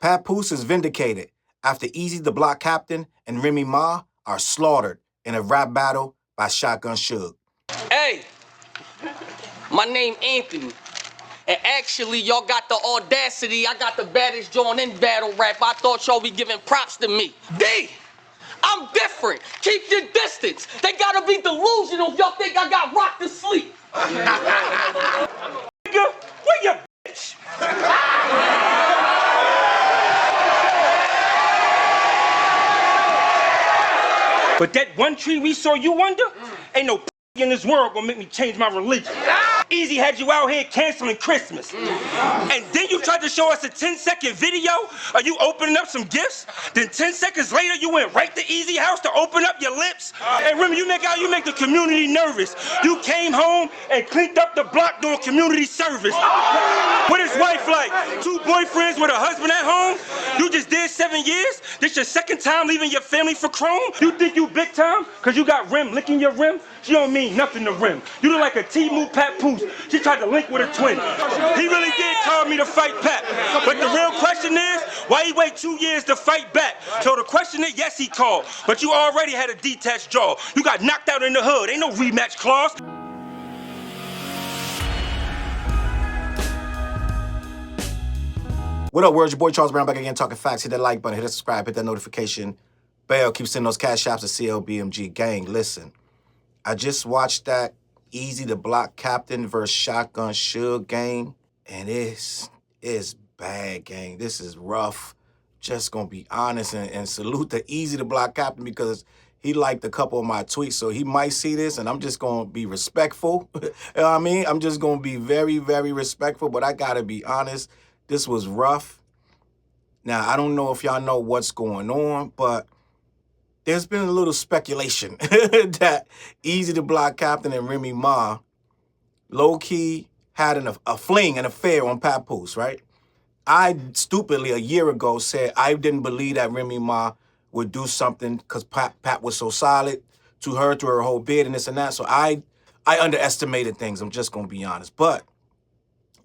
Papoose is vindicated after Eazy the Block Captain and Remy Ma are slaughtered in a rap battle by Shotgun Suge. Hey, my name Anthony. And actually, y'all got the audacity. I got the baddest joint in battle rap. I thought y'all be giving props to me. D, I'm different. Keep your distance. They gotta be delusional if y'all think I got rocked to sleep. Nigga, where your bitch? But that one tree we saw you under, ain't no in this world gonna make me change my religion. Eazy had you out here canceling Christmas. And then you tried to show us a 10-second video of you opening up some gifts. Then 10 seconds later, you went right to Eazy house to open up your lips. And Remy, you make the community nervous. You came home and cleaned up the block doing community service. What is wife like? 2 boyfriends with a husband at home? You just did 7 years? This your second time leaving your family for Chrome? You think you big time? Cause you got Rem licking your rim? She don't mean nothing to Rem. You look like a T-Move Papoose. She tried to link with a twin. He really did call me to fight Pat. But the real question is, why he wait 2 years to fight back? So the question is, yes, he called. But you already had a detached jaw. You got knocked out in the hood. Ain't no rematch clause. What up, world? Your boy Challz Brown back again talking facts. Hit that like button, hit that subscribe, hit that notification bell. Keep sending those Cashaps to CLBMG. Gang, listen. I just watched that Eazy the Block Captain versus Shotgun Suge game, and it's bad, gang. This is rough. Just gonna be honest and salute to Eazy the Block Captain because he liked a couple of my tweets, so he might see this, and I'm just gonna be respectful. You know what I mean? I'm just gonna be very, very respectful, but I gotta be honest. This was rough. Now, I don't know if y'all know what's going on, but there's been a little speculation that Eazy the Block Captain and Remy Ma low-key had a fling, an affair on Papoose, right? I stupidly, a year ago, said I didn't believe that Remy Ma would do something because Pat was so solid to her through her whole bid and this and that. So I underestimated things. I'm just going to be honest. But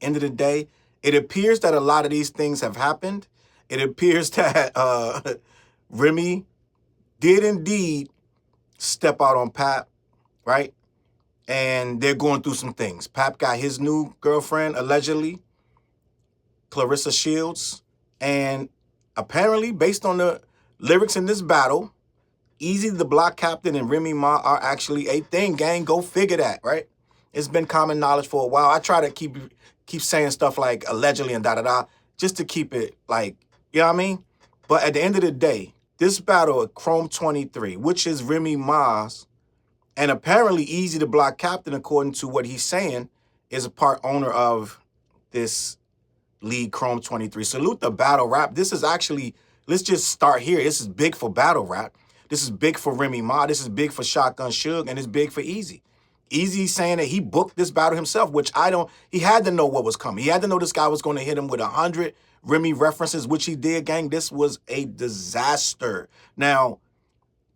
end of the day, it appears that a lot of these things have happened. It appears that Remy did indeed step out on Pap, right? And they're going through some things. Pap got his new girlfriend, allegedly, Clarissa Shields. And apparently, based on the lyrics in this battle, Eazy the Block Captain and Remy Ma are actually a thing, gang. Go figure that, right? It's been common knowledge for a while. I try to keep saying stuff like allegedly and da-da-da, just to keep it like, you know what I mean? But at the end of the day, this battle of Chrome 23, which is Remy Ma's, and apparently Eazy the Block Captain, according to what he's saying, is a part owner of this league Chrome 23. Salute the battle rap. This is actually, let's just start here. This is big for battle rap. This is big for Remy Ma. This is big for Shotgun Suge, and it's big for Eazy. Eazy saying that he booked this battle himself, which he had to know what was coming. He had to know this guy was going to hit him with 100 Remy references, which he did, gang. This was a disaster. Now,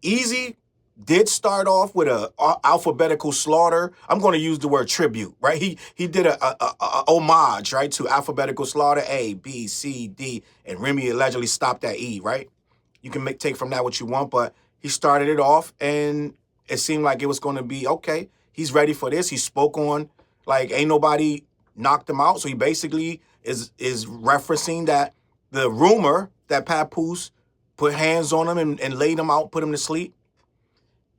Eazy did start off with a alphabetical slaughter. I'm going to use the word tribute, right? He did a homage, right, to alphabetical slaughter, A, B, C, D, and Remy allegedly stopped at E, right? You can take from that what you want, but he started it off, and it seemed like it was going to be, okay, he's ready for this. He spoke on, like, ain't nobody knocked him out, so he basically is referencing that the rumor that Papoose put hands on him and laid him out, put him to sleep,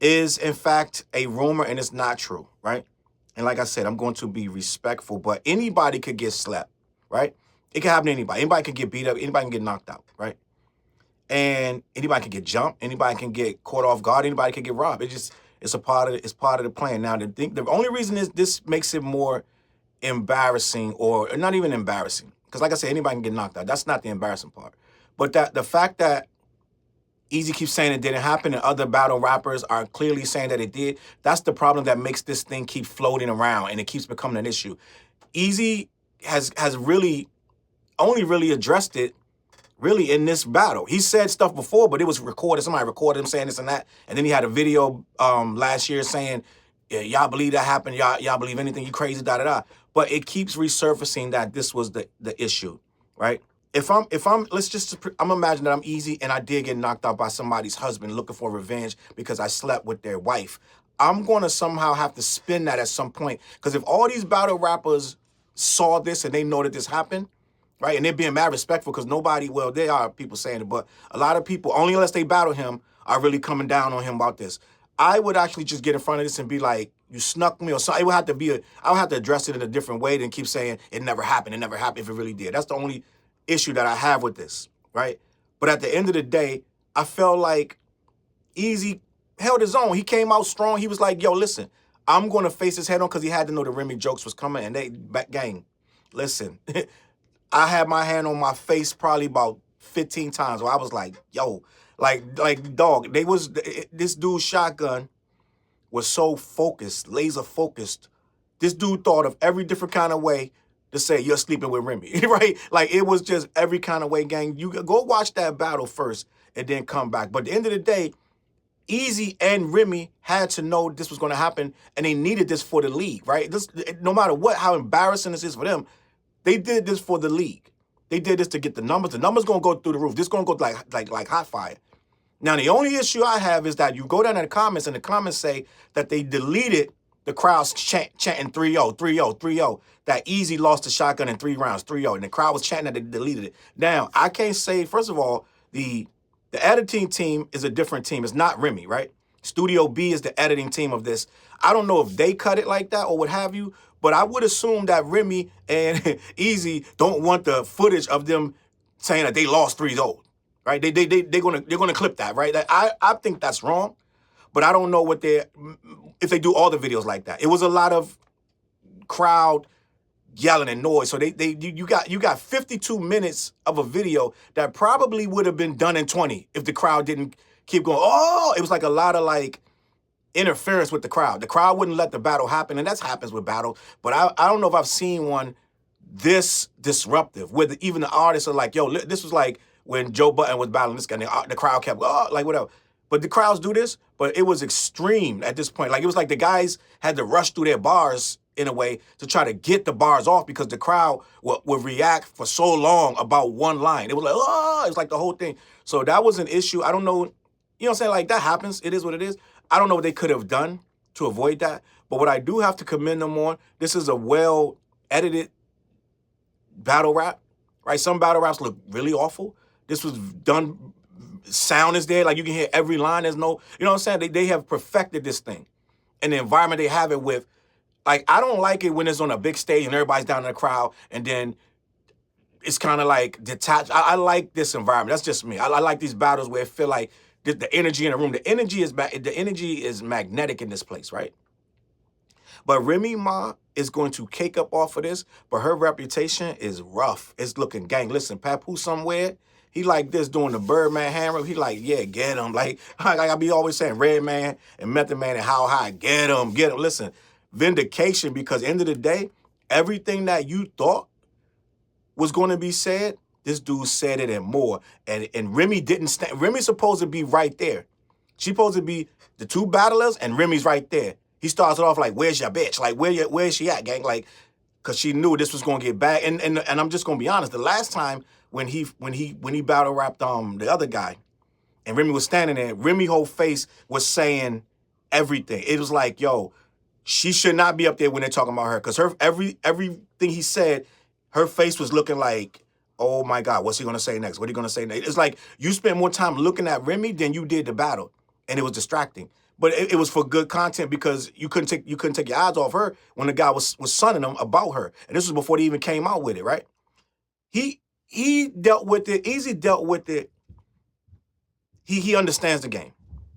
is in fact a rumor, and it's not true, right? And like I said, I'm going to be respectful, but anybody could get slapped, right? It can happen to anybody. Anybody can get beat up. Anybody can get knocked out, right? And anybody can get jumped. Anybody can get caught off guard. Anybody can get robbed. It's part of the plan. Now, the only reason is this makes it more embarrassing, or not even embarrassing, because like I said, anybody can get knocked out. That's not the embarrassing part. But the fact that Eazy keeps saying it didn't happen and other battle rappers are clearly saying that it did, that's the problem that makes this thing keep floating around and it keeps becoming an issue. Eazy has really only really addressed it really in this battle. He said stuff before, but it was recorded. Somebody recorded him saying this and that. And then he had a video last year saying, yeah, y'all believe that happened, y'all believe anything, you crazy, da-da-da. But it keeps resurfacing that this was the issue, right? if I'm I'm imagining that I'm Eazy and I did get knocked out by somebody's husband looking for revenge because I slept with their wife. I'm gonna somehow have to spin that at some point. Because if all these battle rappers saw this and they know that this happened, right? And they're being mad respectful because nobody, well, there are people saying it, but a lot of people, only unless they battle him, are really coming down on him about this. I would actually just get in front of this and be like, you snuck me or something. It would have to be I would have to address it in a different way than keep saying it never happened if it really did. That's the only issue that I have with this, right? But at the end of the day, I felt like Eazy held his own. He came out strong. He was like, yo, listen, I'm going to face his head on because he had to know the Remy jokes was coming. And gang, listen, I had my hand on my face probably about 15 times where I was like, yo, like dog, this dude's shotgun was so focused, laser focused. This dude thought of every different kind of way to say you're sleeping with Remy, right? Like it was just every kind of way, gang. You go watch that battle first and then come back. But at the end of the day, Eazy and Remy had to know this was going to happen, and they needed this for the league, right? This, no matter what, how embarrassing this is for them, they did this for the league. They did this to get the numbers. The numbers going to go through the roof. This going to go like hot fire. Now, the only issue I have is that you go down in the comments, and the comments say that they deleted the crowd's chanting 3-0, 3-0, 3-0, that Eazy lost the shotgun in 3 rounds, 3-0, and the crowd was chanting that they deleted it. Now, I can't say, first of all, the editing team is a different team. It's not Remy, right? Studio B is the editing team of this. I don't know if they cut it like that or what have you, but I would assume that Remy and Eazy don't want the footage of them saying that they lost 3-0, right? They're gonna clip that, right? I think that's wrong, but I don't know if they do all the videos like that. It was a lot of crowd yelling and noise. So you got 52 minutes of a video that probably would have been done in 20 if the crowd didn't keep going. Oh, it was like a lot of like interference with the crowd. The crowd wouldn't let the battle happen, and that happens with battle. But I don't know if I've seen one this disruptive, where even the artists are like, yo, this was like when Joe Budden was battling this guy, and the crowd kept, oh, like whatever. But the crowds do this, but it was extreme at this point. Like it was like the guys had to rush through their bars in a way to try to get the bars off because the crowd would react for so long about one line. It was like, oh, it was like the whole thing. So that was an issue. I don't know, you know what I'm saying? Like that happens. It is what it is. I don't know what they could have done to avoid that. But what I do have to commend them on, this is a well-edited battle rap, right? Some battle raps look really awful. This was done, sound is there, like you can hear every line. There's no, you know what I'm saying? They have perfected this thing. And the environment they have it with, like, I don't like it when it's on a big stage and everybody's down in the crowd and then it's kind of like detached. I like this environment. That's just me. I like these battles where it feel like the energy in the room. The energy is magnetic in this place, right? But Remy Ma is going to cake up off of this, but her reputation is rough. It's looking, gang. Listen, Papoose somewhere, he like this doing the Birdman hammer. He like, yeah, get him. Like I be always saying, Red Man and Method Man and How High, get him, get him. Listen, vindication, because end of the day, everything that you thought was going to be said, this dude said it and more. And Remy didn't stand. Remy's supposed to be right there. She's supposed to be the two battlers, and Remy's right there. He starts it off like, where's your bitch? Like, where's she at, gang? Like, because she knew this was going to get bad. And I'm just going to be honest. The last time when he battle rapped the other guy, and Remy was standing there, Remy's whole face was saying everything. It was like, yo, she should not be up there when they're talking about her. Because her everything he said, her face was looking like, oh my God, what's he going to say next? What are you going to say next? It's like you spent more time looking at Remy than you did the battle. And it was distracting. But it was for good content because you couldn't take your eyes off her when the guy was sunning them about her. And this was before they even came out with it, right? He dealt with it. Eazy dealt with it. He understands the game.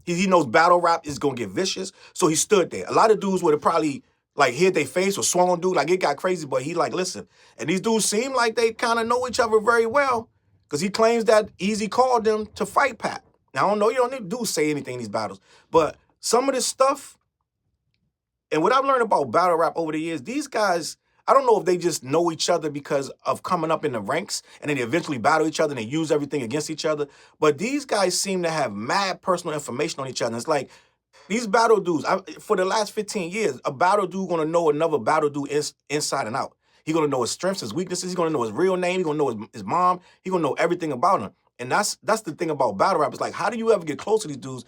He knows battle rap is gonna get vicious, so he stood there. A lot of dudes would have probably like hit their face or swung on dude, like it got crazy, but he like, listen. And these dudes seem like they kind of know each other very well because he claims that Eazy called them to fight Pat. Now, I don't know, you don't need dudes say anything in these battles, but some of this stuff, and what I've learned about battle rap over the years, these guys, I don't know if they just know each other because of coming up in the ranks and then they eventually battle each other and they use everything against each other, but these guys seem to have mad personal information on each other. And it's like, these battle dudes, for the last 15 years, a battle dude gonna know another battle dude inside and out. He's gonna know his strengths, his weaknesses. He's gonna know his real name. He's gonna know his mom. He's gonna know everything about him. And that's the thing about battle rap. It's like, how do you ever get close to these dudes,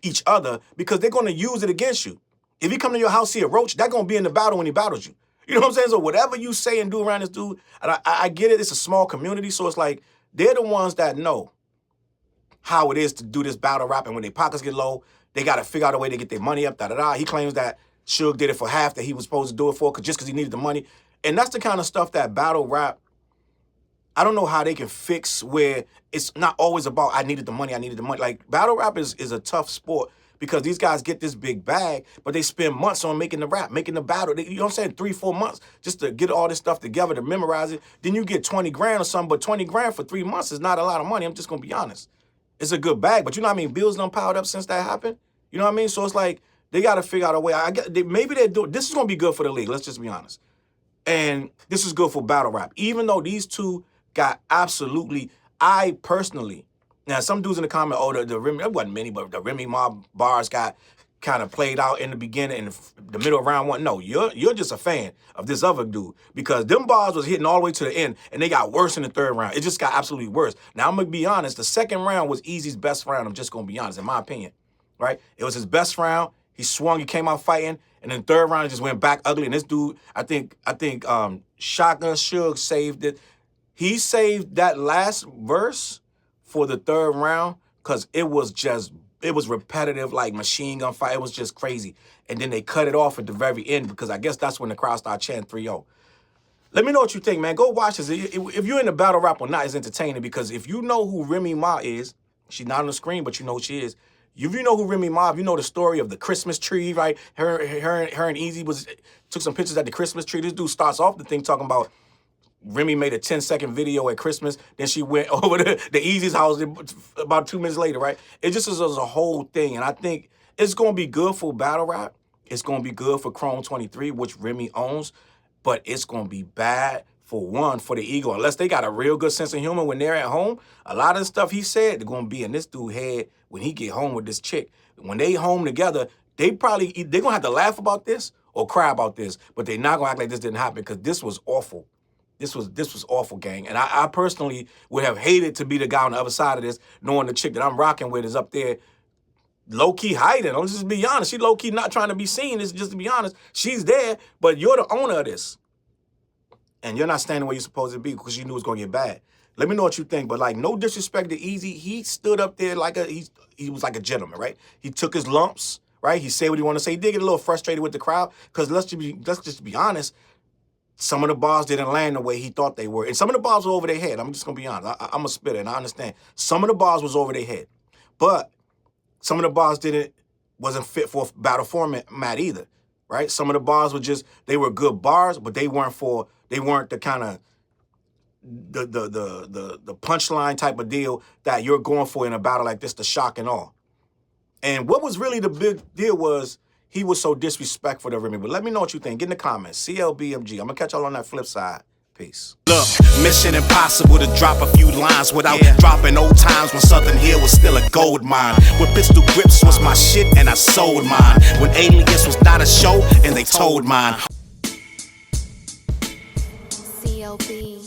each other? Because they're gonna use it against you. If he come to your house, see a roach, that's gonna be in the battle when he battles you. You know what I'm saying? So whatever you say and do around this dude, and I get it, it's a small community, so it's like, they're the ones that know how it is to do this battle rap, and when their pockets get low, they got to figure out a way to get their money up, da-da-da. He claims that Suge did it for half that he was supposed to do it for, just because he needed the money. And that's the kind of stuff that battle rap, I don't know how they can fix where it's not always about, I needed the money. Like, battle rap is a tough sport because these guys get this big bag, but they spend months on making the rap, making the battle. You know what I'm saying? 3-4 months just to get all this stuff together, to memorize it. Then you get 20 grand or something, but 20 grand for 3 months is not a lot of money. I'm just going to be honest. It's a good bag, but you know what I mean? Bills done piled up since that happened. You know what I mean? So it's like, they got to figure out a way. Maybe they do. This is going to be good for the league. Let's just be honest. And this is good for battle rap. Even though these two got absolutely, I personally, now some dudes in the comment, oh, the Remy, there wasn't many, but the Remy mob bars got kind of played out in the beginning, in the middle of round one. No, you're just a fan of this other dude, because them bars was hitting all the way to the end, and they got worse in the third round. It just got absolutely worse. Now, I'm going to be honest, the second round was Eazy's best round. I'm just going to be honest, in my opinion, right? It was his best round. He swung, he came out fighting, and then third round, he just went back ugly. And this dude, I think Shotgun Suge saved it. He saved that last verse for the third round because it was repetitive, like machine gun fight. It was just crazy. And then they cut it off at the very end because I guess that's when the crowd started chanting 3-0. Let me know what you think, man. Go watch this. If you're into battle rap or not, it's entertaining, because if you know who Remy Ma is, she's not on the screen, but you know who she is. If you know who Remy Ma, if you know the story of the Christmas tree, right? Her and Eazy took some pictures at the Christmas tree. This dude starts off the thing talking about Remy made a 10-second video at Christmas. Then she went over to the Eazy's house about 2 minutes later, right? It just is a whole thing. And I think it's going to be good for battle rap. It's going to be good for Chrome 23, which Remy owns. But it's going to be bad for the ego. Unless they got a real good sense of humor when they're at home. A lot of the stuff he said, they're going to be in this dude's head when he get home with this chick. When they home together, they're going to have to laugh about this or cry about this. But they're not going to act like this didn't happen, because this was awful. This was awful, gang. And I personally would have hated to be the guy on the other side of this, knowing the chick that I'm rocking with is up there low-key hiding. Let's just be honest. She low-key not trying to be seen. It's just to be honest. She's there, but you're the owner of this. And you're not standing where you're supposed to be because you knew it was going to get bad. Let me know what you think. But, like, no disrespect to Eazy. He stood up there like he was like a gentleman, right? He took his lumps, right? He said what he wanted to say. He did get a little frustrated with the crowd because let's just be honest. Some of the bars didn't land the way he thought they were. And some of the bars were over their head. I'm just going to be honest. I'm a spitter, and I understand. Some of the bars was over their head. But some of the bars wasn't fit for a battle format either, right? Some of the bars were they were good bars, but they weren't the kind of the punchline type of deal that you're going for in a battle like this, the shock and awe. And what was really the big deal was he was so disrespectful to Remy. But let me know what you think. Get in the comments. CLBMG. I'm going to catch y'all on that flip side. Peace. Look, mission impossible to drop a few lines without dropping old times when Southern Hill was still a gold mine. When pistol grips was my shit and I sold mine. When Alias was not a show and they told mine. CLB.